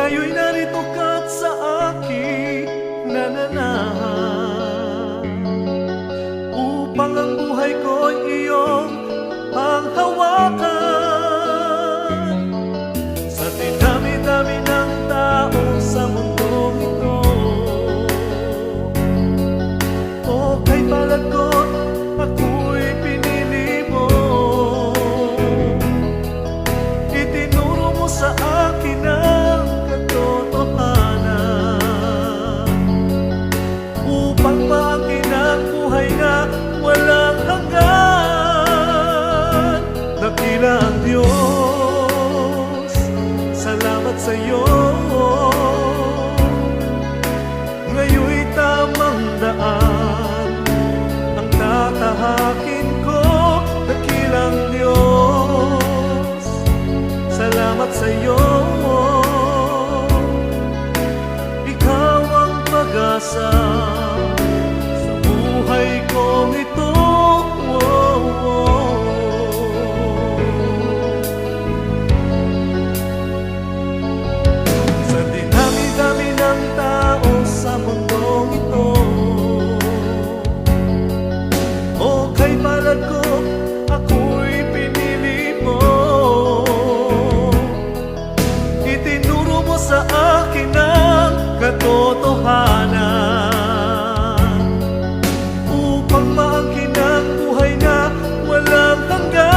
Ngayon'y narito ka't sa aking nananahan, upang ang buhay ko'y iyong panghawakan. Sa dinami-dami ng tao sa mundong ito, o kay palagot ako'y pinili mo. Itinuro mo sa akin ang katotohanan, upang maangkin ang buhay na walang hanggan. Dakila ang Diyos, salamat sa iyo. Ngayon'y tamang daan ang tatahakin ko. Dakilang Diyos, salamat sa iyo. Ikaw ang pag-asa sa buhay kong ito. Sa dinami-dami ng tao sa mundong ito, o kay palad ko ako'y pinili mo. Itinuro mo sa akin ang katotohanan, upang maangkin ang buhay na walang hanggan.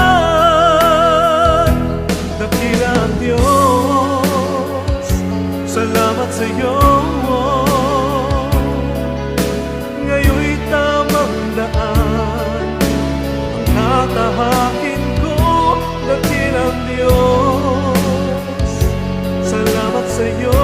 Dakila ang Diyos, salamat sa iyo. Ngayon'y tamang daan ang tatahakin ko. Dakilang Diyos, salamat sa iyo.